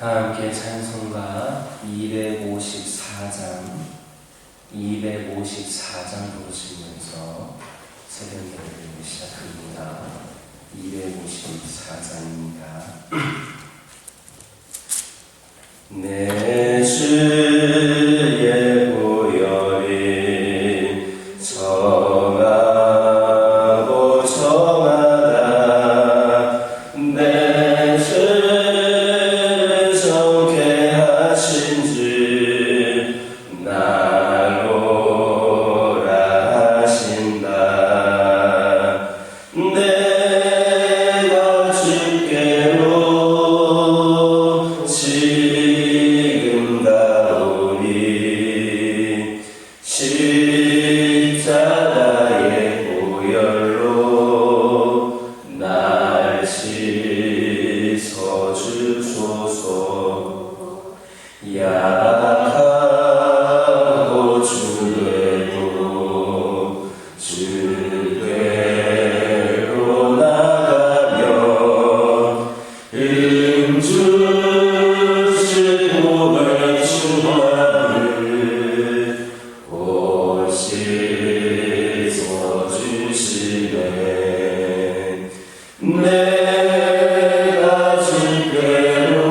함께 찬송가 254장 부르시면서 새벽 예배를 시작합니다. 254장입니다. 내 주의 보혈이 정하고 정하다 내 죄를 정케 하신 주 나로라 하신다. 내가 주께로 지금 가오니 십자가의 보혈로 날 씻어주소서. 약하고 주되고 주대로 나가며 주시고 주만을 곧 씻어주시네. 내가 주께로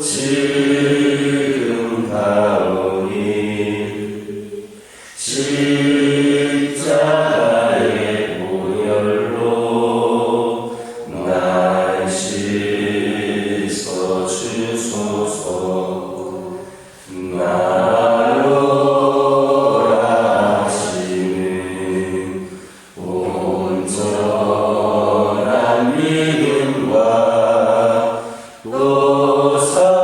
지금 가오니 십자가의 보혈로 날 씻어주소서. 나로라 하시는 온전한 믿음과 또 사랑과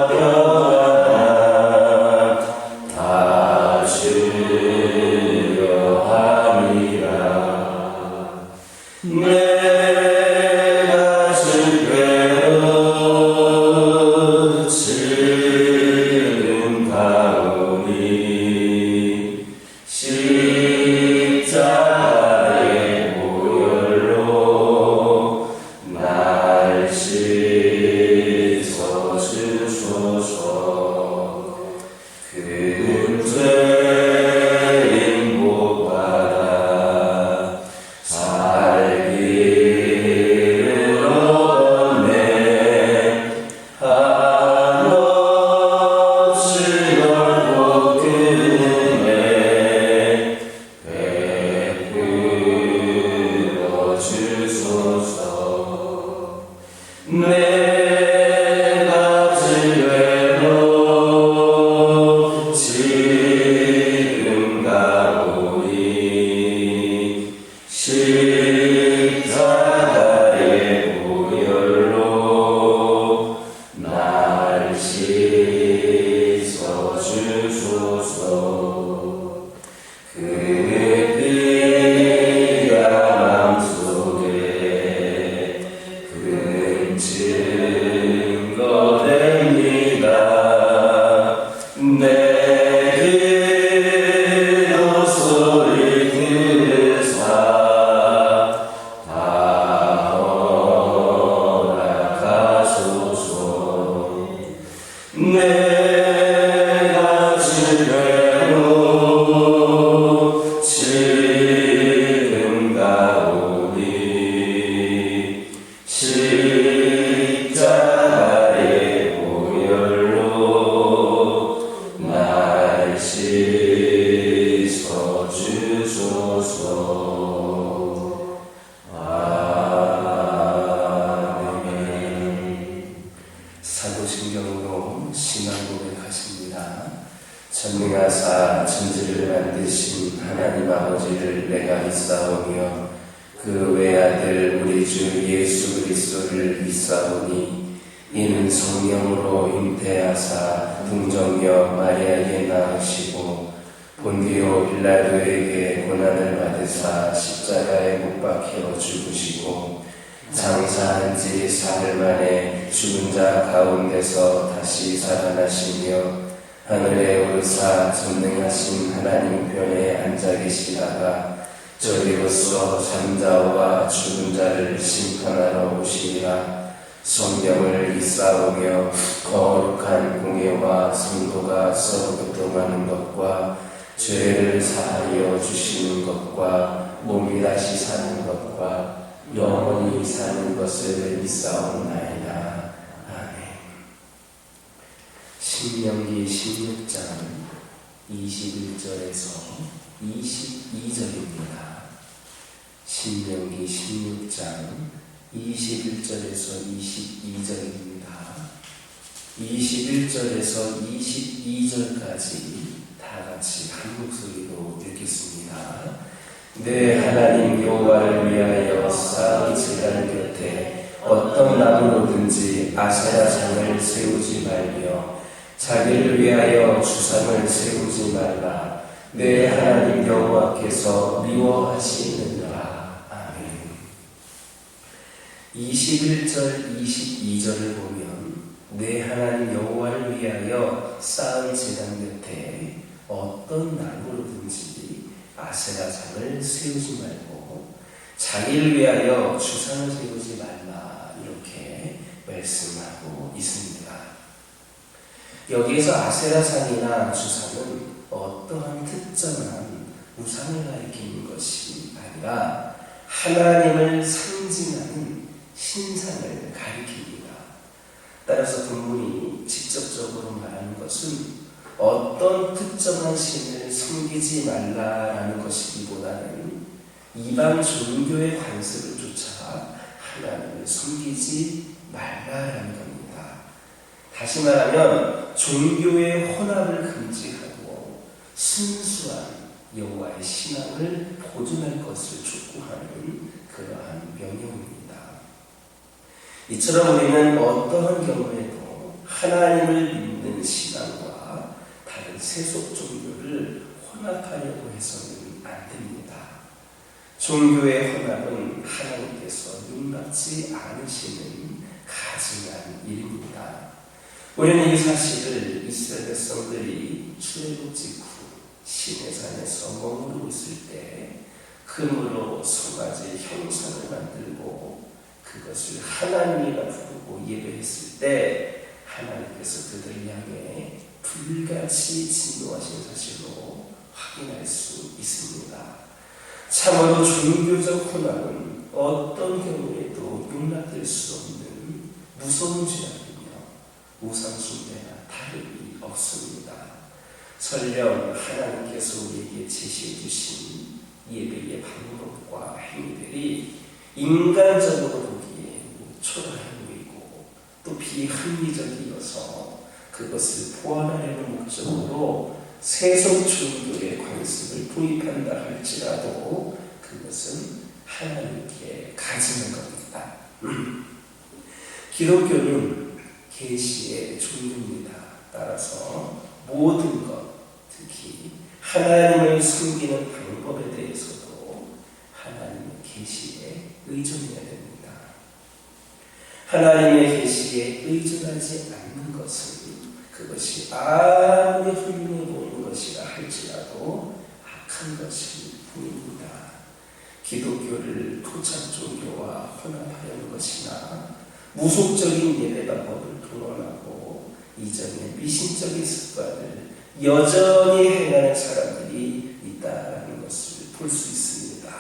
평안 다 주려 함이라. 내가 주께로 지금 가오니 십자가의 보혈로 날 씻어주소서. 그 죄인 복받아 살기를 얻네. 한없이 넓고 크네. 베풀어 주소서. 내가 주께로 지금 가오니 십자가의 보혈로 날 씻어주소서. 그 피가 맘속에 큰 증거됩니다. 내 기도 소리 들으사 다 허락하소서. 내가 주께로 지금 가오니 십자가의 보혈로 날 씻어주소서. 아멘. 사도신경으로 신앙 고백하십니다. 전능하사 천지를 만드신 하나님 아버지를 내가 믿사오며 그 외아들 우리 주 예수 그리스도를 믿사오니 이는 성령으로 잉태하사 동정녀 마리아에게 낳으시고 본디오 빌라도에게 고난을 받으사 십자가에 못 박혀 죽으시고 장사한 지 사흘 만에 죽은 자 가운데서 다시 살아나시며 하늘에 오르사 전능하신 하나님 편에 앉아 계시다가 저리로서 잠자와 죽은 자를 심판하러 오시리라. 성경을 이싸우며 거룩한 공예와 성도가 서로 교통하는 것과 죄를 사하여 주시는 것과 몸이 다시 사는 것과 영원히 사는 것을 믿사옵나이다. 아멘. 신명기 16장 21절에서 22절입니다. 신명기 16장 21절에서 22절입니다. 21절에서 22절까지 다 같이 한 목소리로 읽겠습니다. 내 하나님 여호와를 위하여 쌓은 제단 곁에 어떤 나무로든지 아세라 장을 세우지 말며 자기를 위하여 주상을 세우지 말라. 내 하나님 여호와께서 미워하시느니라. 아멘. 21절 22절을 보면 내 하나님 여호와를 위하여 쌓은 제단 곁에 어떤 나무로든지 아세라장을 세우지 말고 자기를 위하여 주상을 세우지 말라, 이렇게 말씀하고 있습니다. 여기에서 아세라장이나 주상은 어떠한 특정한 우상을 가리키는 것이 아니라 하나님을 상징하는 신상을 가리킵니다. 따라서 본문이 직접적으로 말하는 것은 어떤 특정한 신을 섬기지 말라라는 것이기보다는 이방 종교의 관습을 쫓아 하나님을 섬기지 말라라는 겁니다. 다시 말하면 종교의 혼합을 금지하고 순수한 여호와의 신앙을 보존할 것을 촉구하는 그러한 명령입니다. 이처럼 우리는 어떠한 경우에도 하나님을 믿는 신앙과 다른 세속 종교를 혼합하려고 해서는 안 됩니다. 종교의 혼합은 하나님께서 용납지 않으시는 가증한 일입니다. 우리는 이 사실을 이스라엘 백성들이 출애굽 직후 시내산에서 머무르고 있을 때 금으로 송아지 형상을 만들고 그것을 하나님이라 부르고 예배했을 때 하나님께서 그들을 향해 불같이 진노하신 사실로 확인할 수 있습니다. 참으로 종교적 혼합은 어떤 경우에도 용납될 수 없는 무서운 죄악이며 우상숭배나 다름이 없습니다. 설령 하나님께서 우리에게 제시해 주신 예배의 방법과 행위들이 인간적으로 보기에 초라해 보이고 또 비합리적이어서 그것을 보완하려는 목적으로 세속 종교의 관습을 도입한다 할지라도 그것은 하나님께 가증한 겁니다. 기독교는 계시의 종교입니다. 따라서 모든 것, 특히 하나님을 숨기는 방법에 대해서도 하나님의 계시에 의존해야 됩니다. 하나님의 계시에 의존하지 않는 것은 그것이 아무리 훌륭해 보이는 것이라 할지라도 악한 것일 뿐입니다. 기독교를 토착 종교와 혼합하려는 것이나 무속적인 예배 방법을 동원하고 이전의 미신적인 습관을 여전히 행하는 사람들이 있다는 것을 볼 수 있습니다.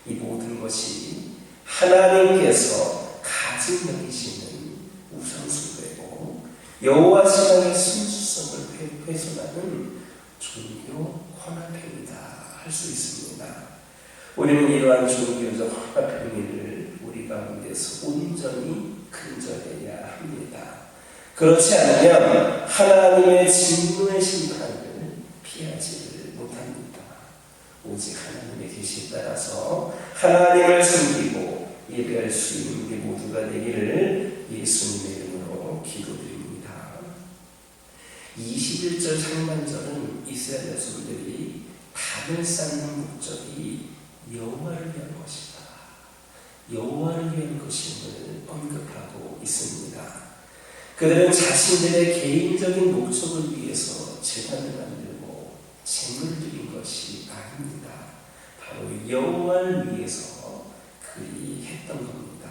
이 모든 것이 하나님께서 가증 여기시는 우상숭배고 여호와 신앙의 순수성을 훼손하는 종교 혼합행위다 할 수 있습니다. 우리는 이러한 종교적 혼합행위를 우리 가운데서 온전히 근절해야 합니다. 그렇지 않으면 하나님의 진노의 심판을 피하지를 못합니다. 오직 하나님의 계시에 따라서 하나님을 섬기고 예배할 수 있는 우리 모두가 되기를 예수님의 이름으로 기도드립니다. 21절 상반절은 이스라엘 백성들이 단을 쌓는 목적이 여호와를 위한 것이다, 여호와를 위한 것임을 언급하고 있습니다. 그들은 자신들의 개인적인 목적을 위해서 제단을 만들고 제물을 드린 것이 아닙니다. 바로 여호와를 위해서 그리 했던 겁니다.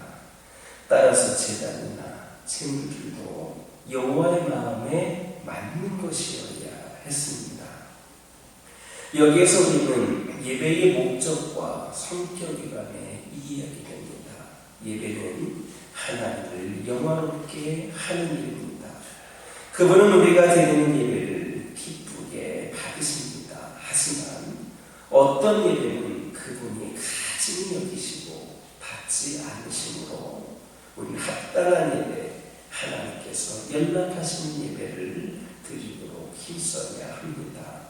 따라서 제단이나 제물들도 여호와의 마음에 맞는 것이어야 했습니다. 여기에서 우리는 예배의 목적과 성격이라며 이해하게 됩니다. 예배는 하나님을 영화롭게 하는 일입니다. 그분은 우리가 드리는 예배를 기쁘게 받으십니다. 하지만 어떤 예배는 그분이 가증히 여기시고 받지 않으시므로 우리는 합당한 예배, 하나님께서 연락하시는 예배를 드리도록 힘써야 합니다.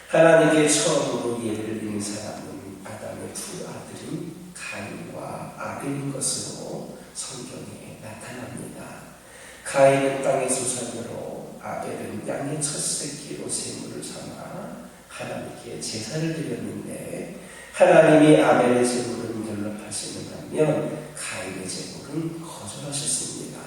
하나님께 처음으로 예배를 드린 사람은 아담의 두 아들인 가인과 아벨인 것으로 성경에 나타납니다. 가인은 땅의 수산으로, 아벨은 양의 첫 새끼로 제물을 삼아 하나님께 제사를 드렸는데, 하나님이 아벨의 제물은 연락하시는다면 가인의 제물은 거절하셨습니다.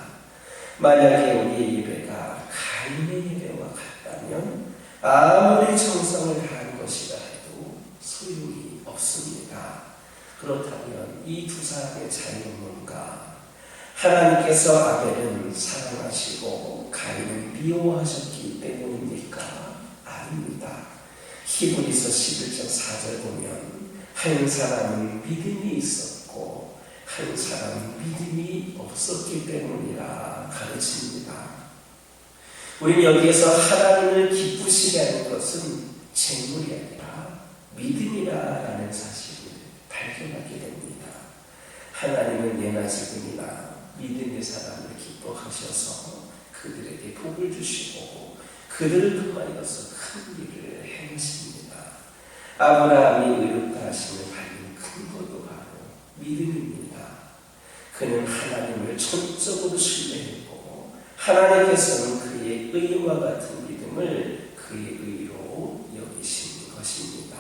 만약에 우리의 예배가 가인의 예배와 같다면 아무리 정성을 다한 것이라 해도 소용이 없습니다. 그렇다면 이 두 사람의 차이는 뭔가? 하나님께서 아벨은 사랑하시고 가인은 미워하셨기 때문입니까? 아닙니다. 히브리서 11장 4절 보면 한 사람은 믿음이 있었고 한 사람은 믿음이 없었기 때문이라 가르칩니다. 우리는 여기에서 하나님을 기쁘시게 하는 것은 재물이 아니라 믿음이라는 사실을 발견하게 됩니다. 하나님은 예나 지금이나 믿음의 사람을 기뻐하셔서 그들에게 복을 주시고 그들을 통하여서 큰 일을 행하십니다. 아브라함이 의롭다 하심을 받는 근거도 바로 믿음입니다. 그는 하나님을 전적으로 신뢰했고 하나님께서는 그의 의와 같은 믿음을 그의 의로 여기신 것입니다.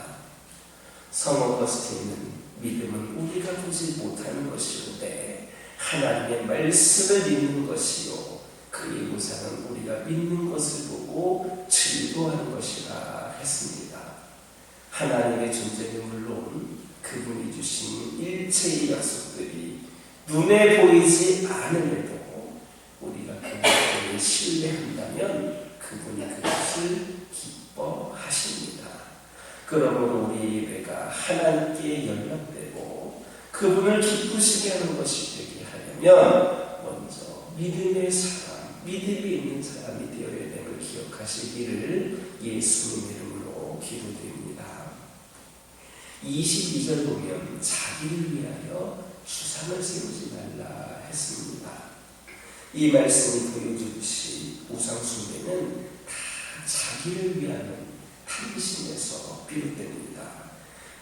성 어거스틴은 믿음은 우리가 보지 못하는 것이오되 하나님의 말씀을 믿는 것이요 그의 우상은 우리가 믿는 것을 보고 즐거워하는 것이라 했습니다. 하나님의 존재는 물론 그분이 주신 일체의 약속들이 눈에 보이지 않으려도 우리가 그분을 신뢰한다면 그분이 그것을 기뻐하십니다. 그러므로 우리 예배가 하나님께 연락되고 그분을 기쁘시게 하는 것이 되게 하려면 먼저 믿음의 사람, 믿음이 있는 사람이 되어야 됨을 기억하시기를 예수님의 이름으로 기도드립니다. 22절 보면 자기를 위하여 주상을 세우지 말라 했습니다. 이 말씀이 보여주듯이 우상숭배는 다 자기를 위하는 탐심에서 비롯됩니다.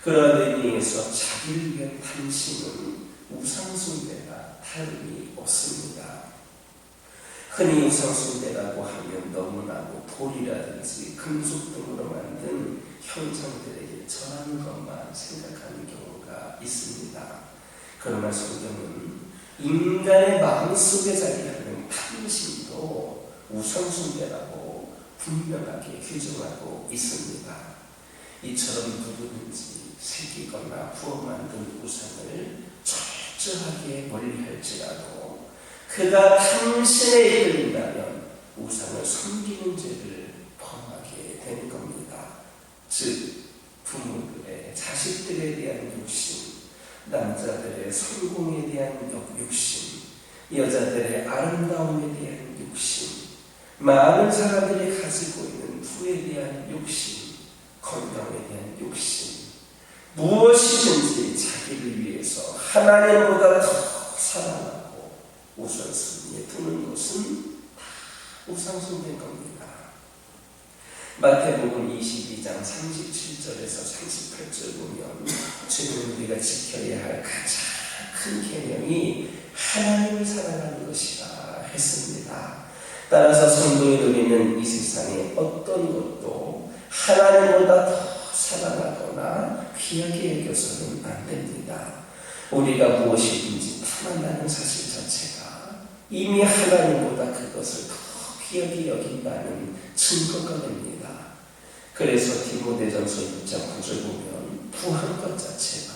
그런 의미에서 자기를 위한 탐심은 우상숭배가 다름이 없습니다. 흔히 우상숭배라고 하면 너무나도 돌이라든지 금속 등으로 만든 형상들에게 절하는 것만 생각하는 경우가 있습니다. 그러나 성경은 인간의 마음속에 자리하는 탐심도 우상숭배라고 분명하게 규정하고 있습니다. 이처럼 누구든지 새기거나 부어 만든 우상을 철저하게 멀리할지라도 그가 탐심에 이끌린다면 우상을 섬기는 죄를 범하게 되는 겁니다. 즉 부모들의 자식들에 대한 욕심, 남자들의 성공에 대한 욕심, 여자들의 아름다움에 대한 욕심, 많은 사람들이 가지고 있는 부에 대한 욕심, 건강에 대한 욕심, 무엇이든지 자기를 위해서 하나님보다 더 사랑하고 우선순위에 두는 것은 다 우상숭배인 겁니다. 마태복음 22장 37절에서 38절 보면 지금 우리가 지켜야 할 가장 큰 계명이 하나님을 사랑하는 것이라 했습니다. 따라서 성도의 우리는 이 세상에 어떤 것도 하나님보다 더 사랑하거나 귀하게 여겨서는 안 됩니다. 우리가 무엇이든지 탐한다는 사실 자체가 이미 하나님보다 그것을 더 귀하게 여긴다는 증거가 됩니다. 그래서 디모데전서 6장 9절 보면 구한 것 자체가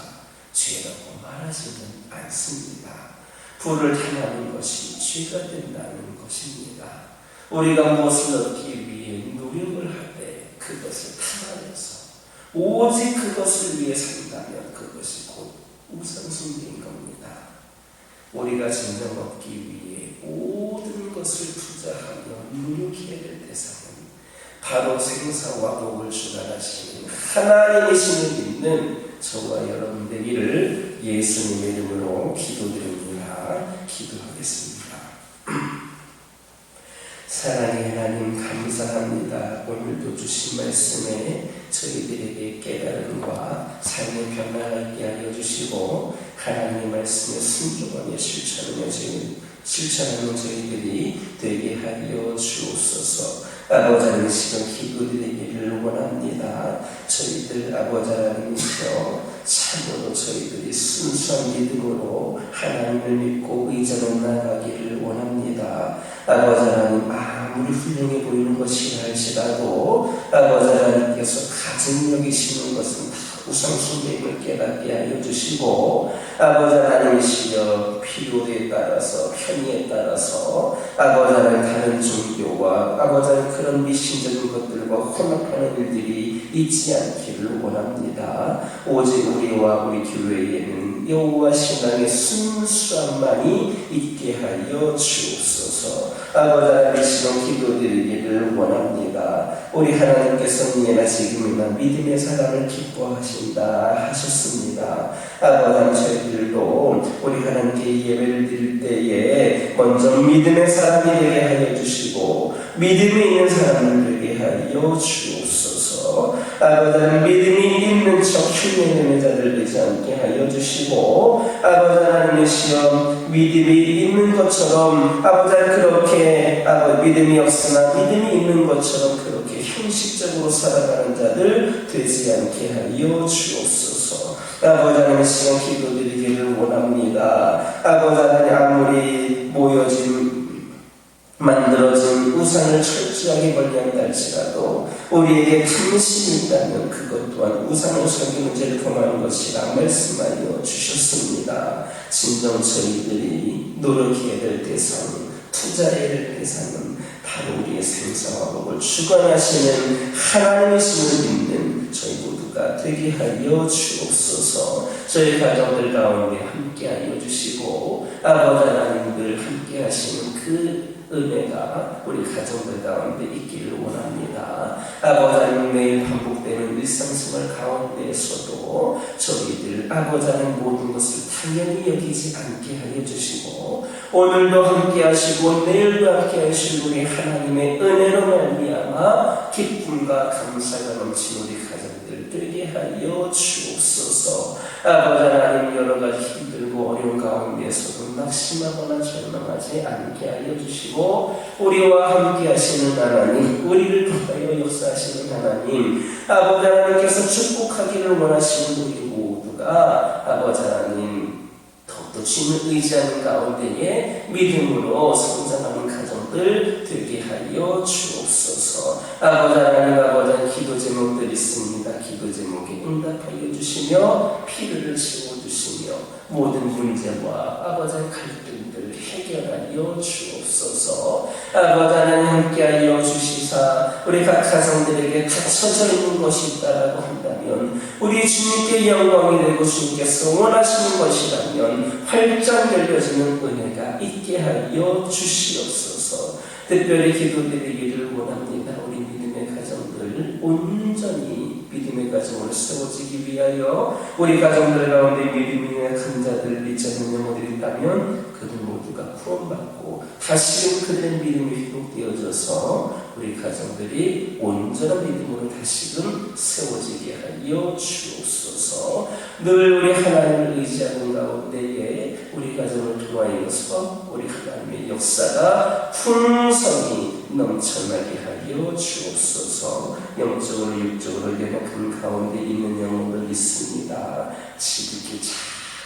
죄라고 말하지는 않습니다. 부를 당하는 것이 죄가 된다는 것입니다. 우리가 무엇을 얻기 위해 노력을 하되 그것을 탐하면서 오직 그것을 위해 산다면 그것이 곧 우상숭배인 겁니다. 우리가 진정 얻기 위해 모든 것을 투자하며 노력해야 될 대상은 바로 생사와 복을 주관하시는 하나님이심을 믿는 저와 여러분 되기를 예수님의 이름으로 기도드립니다. 기도하겠습니다. 사랑의 하나님 감사합니다. 오늘도 주신 말씀에 저희들에게 깨달음과 삶의 변화가 있게 하여 주시고 하나님의 말씀에 순종하며 실천하는 저희들이 되게 하여 주옵소서. 아버지 하나님 시간 기도드리기를 원합니다. 저희들 아버지 하나님이시여 참으로 저희들이 순수한 믿음으로 하나님을 믿고 의지하며 나아가기를 원합니다. 아버지 하나님 아무리 훌륭해 보이는 것이라 할지라도 아버지 하나님께서 가증 여기시는 것은 다 우상숭배임을 깨닫게 하여 주시고 아버지 하나님이시여 필요에 따라서 편의에 따라서 아버지 하나님 다른 종교와 아버지 하나님 그런 미신적인 것들과 혼합하는 일들이 있지 않기를 원합니다. 오직 우리와 우리 교회에는 여호와 신앙의 순수함만이 있게 하여 주옵소서. 아버지 하나님 시간 기도드리기를 원합니다. 우리 하나님께서는 예나 지금이나 믿음의 사랑을 기뻐하신다 하셨습니다. 아버지 하나님 저희들도 우리 하나님께 예배를 드릴 때에 먼저 믿음의 사람이 되게 하여 주시고 믿음이 있는 사람을 되게 하여 주옵소서. 아버지 하나님 믿음이 있는 척 흉내내는 자들 되지 않게 하여 주시고 아버지 하나님이시여 믿음이 있는 것처럼 아버지 하나님 그렇게 믿음이 없으나 믿음이 있는 것처럼 그렇게 형식적으로 살아가는 자들 되지 않게 하여 주옵소서. 아버지 하나님 시간 기도드리기를 원합니다. 아버지 하나님 아무리 만들어진 우상을 철저하게 멀리한다 할지라도 우리에게 탐심이 있다면 그것 또한 우상을 섬기는 죄를 범하는 것이라 말씀하여 주셨습니다. 진정 저희들이 노력해야 될 대상, 투자해야 될 대상은 바로 우리의 생사와 복을 주관하시는 하나님이심을 믿는 저희 모두가 되게 하여 주옵소서. 저희 가정들 가운데 함께하여 주시고 아버지 하나님들 함께하시는 그 은혜가 우리 가정들 가운데 있기를 원합니다. 아버지 하나님 매일 반복되는 일상생활 가운데에서도 저희들 아버지 하나님 모든 것을 당연히 여기지 않게 하여 주시고 오늘도 함께 하시고 내일도 함께 하시고 우리 하나님의 은혜로 말미암아 기쁨과 감사가 넘치는 우리 가정들 되게 하여 주옵소서. 아버지 하나님 여러 가지 힘들고 어려운 가운데에서도 낙심하거나 절망하지 않게 하여 주시고 우리와 함께 하시는 하나님, 우리를 통하여 역사하시는 하나님, 아버지 하나님께서 축복하기를 원하시는 우리 모두가 아버지 하나님 더욱더 주님을 의지하는 가운데에 믿음으로 성장하는 가정들 되게 하여 주옵소서. 아버지 하나님 기도 제목들 있습니다. 기도 제목에 응답하여 주시며 피로를 채워주시며 모든 문제와 아버지 갈등들 해결하여 주옵소서. 아버지 하나님 함께하여 주시사 우리 각 가정들에게 갇혀져 있는 것이 있다라고 한다면 우리 주님께 영광이 되고 주님께서 원하시는 것이라면 활짝 열려지는 은혜가 있게 하여 주시옵소서. 특별히 기도드리기를 원합니다. 우리 믿음의 가정들 온전히 믿음의 가정을 세워지기 위하여 우리 가정들 가운데 믿음이 약한 자들 믿지 않는 영혼들이 있다면 그들 모두가 구원받고 다시금 그들의 믿음이 회복되어져서 우리 가정들이 온전한 믿음으로 다시금 세워지게 하여 주옵소서. 늘 우리 하나님을 의지하는 가운데에 우리 가정을 통하여서 우리 하나님의 역사가 풍성히 넘쳐나게 하여 주옵소서. 영적으로 육적으로 연약한 가운데 있는 영혼들 있습니다. 지극히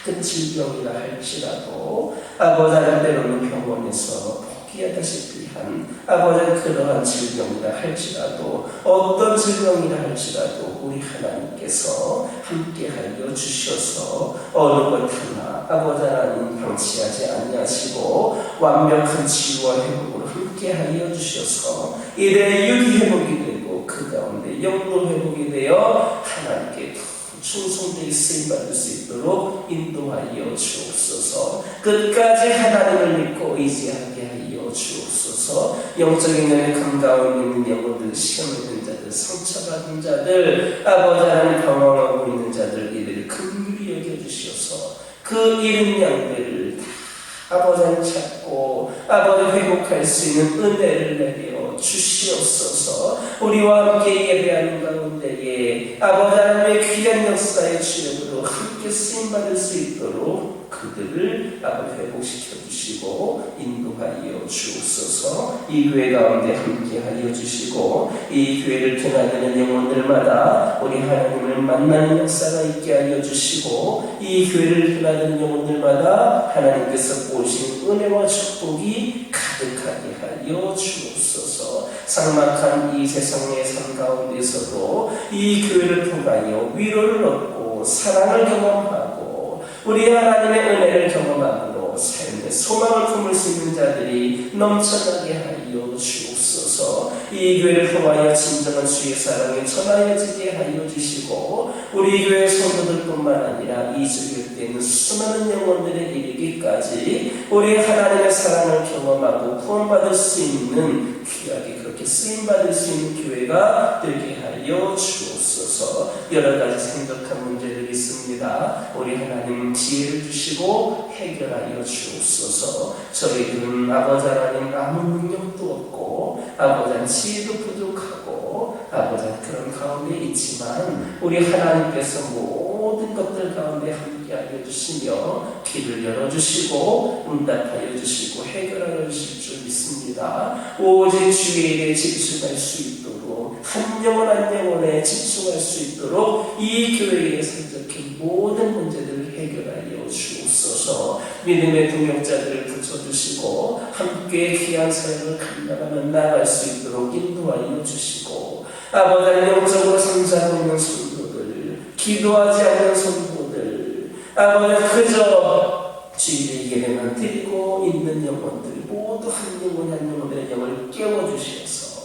작은 질병이라 할지라도 아버지 하나님 때로는 병원에서 포기하다시피 한 아버지 그러한 질병이라 할지라도 어떤 질병이라 할지라도 우리 하나님께서 함께하여 주셔서 어느 것 하나 아버지 하나님 방치하지 아니하시고 완벽한 치유와 회복으로 함께하여 주셔서 이래 육이 회복이 되고 그 가운데 영도 회복이 되어 하나님께 충성되게 쓰임받을 수 있도록 인도하여 주옵소서. 끝까지 하나님을 믿고 의지하게 하여 주옵소서. 영적인 면에 감가함 있는 영혼들, 시험 있는 자들, 상처받은 자들, 아버지 하나님 방황하고 있는 자들, 이들을 긍휼히 여겨주셔서 그 잃은 양들을 아버지 찾고 아버지 회복할 수 있는 은혜를 내려 주시옵소서. 우리와 함께 예배하는 가운데에 아버지 하나님의 귀한 역사의 주역으로 함께 쓰임받을 수 있도록 그들을 아버지 회복시켜 주시고 인도하여 주옵소서. 이 교회 가운데 함께하여 주시고 이 교회를 드나드는 영혼들마다 우리 하나님을 만나는 역사가 있게 하여 주시고 이 교회를 드나드는 영혼들마다 하나님께서 보신 은혜와 축복이 가득하게 하여 주옵소서. 삭막한 이 세상의 삶 가운데서도 이 교회를 통하여 위로를 얻고 사랑을 경험하고 우리 하나님의 은혜를 경험함으로 삶의 소망을 품을 수 있는 자들이 넘쳐나게 하여 주옵소서. 이 교회를 통하여 진정한 주의 사랑이 전하여지게 하여 주시고 우리 교회 성도들뿐만 아니라 이 주교에 있는 수많은 영혼들에 이르기까지 우리 하나님의 사랑을 경험하고 구원받을 수 있는 귀하게 그렇게 쓰임받을 수 있는 교회가 되게 하여 주옵소서. 여러 가지 생각한 문제들이 있습니다. 우리 하나님 지혜를 주시고 해결하여 주옵소서. 저희들은 아버지 하나님 아무 능력도 없고 아버지 지혜도 부족하고 아버지 그런 가운데 있지만 우리 하나님께서 모든 것들 가운데 함께하여 주시며 길을 열어주시고 응답하여 주시고 해결하여 주실 줄 믿습니다. 오직 주의 일에 집중할 수 있도록 한 영혼 한 영혼에 집중할 수 있도록 이 교회에 산적한 모든 문제들을 해결하여 주옵소서. 믿음의 동역자들을 붙여주시고 함께 귀한 사역을 감당하며 나아갈 수 있도록 인도하여 주시고 아버지 영적으로 성장하고 있는 성도들, 기도하지 않는 성도들, 아버지 그저 주일에 예배만 드리고 있는 영혼들 모두 한 영혼 한 영혼의 영을 깨워주셔서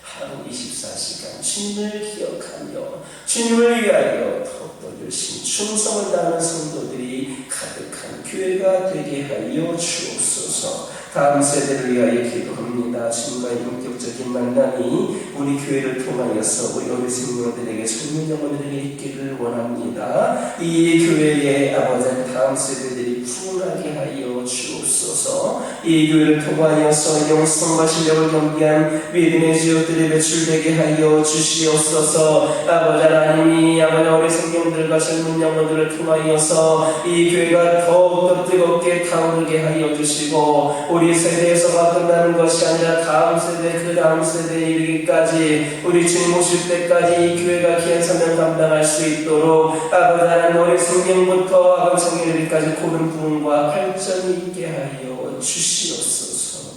하루 24시간 주님을 기억하며 주님을 위하여 더욱더 열심히 충성을 다하는 성도들이 가득한 교회가 되게 하여 주옵소서. 다음 세대를 위하여 기도합니다. 주님과의 본격적인 만남이 우리 교회를 통하여서 우리 어린 생명들에게 젊은 영혼들에게 있기를 원합니다. 이 교회의 아버지 다음 세대들이 풍성하게 하여 주옵소서. 이 교회를 통하여서 영성과 실력을 겸비한 믿음의 지역들이 배출되게 하여 주시옵소서. 아버지 하나님이 아버지 어린 생명들과 젊은 영혼들을 통하여서 이 교회가 더욱더 뜨겁게 타오르게 하여 주시고 우리 세대에서만 끝나는 것이 아니라 다음 세대 그 다음 세대에 이르기까지 우리 주님 오실 때까지 이 교회가 귀한 사명 감당할 수 있도록 아버지 하나님 어린 생명부터 아버지 이르기까지 고른 부흥과 발전이 있게 하여 주시옵소서.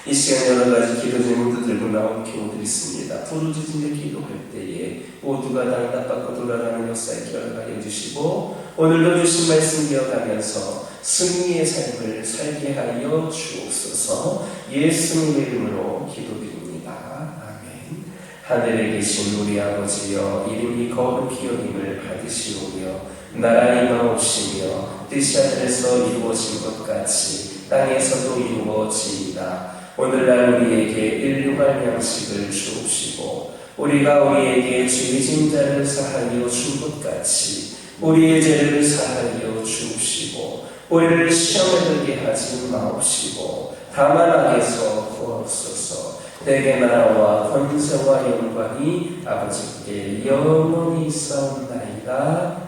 이 시간 여러 가지 기도 제목도 들고 나온 교우들이 있습니다. 부르짖으며 기도할 때에 모두가 날 나빠고 돌아가는 역사에 결합하여 주시고 오늘도 주신 말씀 기억하면서 승리의 삶을 살게 하여 주옵소서. 예수님의 이름으로 기도드립니다. 아멘. 하늘에 계신 우리 아버지여 이름이 거룩히 여김을 받으시오며 나라의 임하옵시며 뜻이 하늘에서 이루어진 것 같이 땅에서도 이루어지이다. 오늘날 우리에게 일용할 양식을 주옵시고 우리가 우리에게 죄진 자를 사하여 준 것 같이 우리의 죄를 사하여 주옵시고 우리를 시험에 들게 하지 마옵시고 다만 악에서 구하옵소서. 내게 나라와 권세와 영광이 아버지께 영원히 있사옵나이다.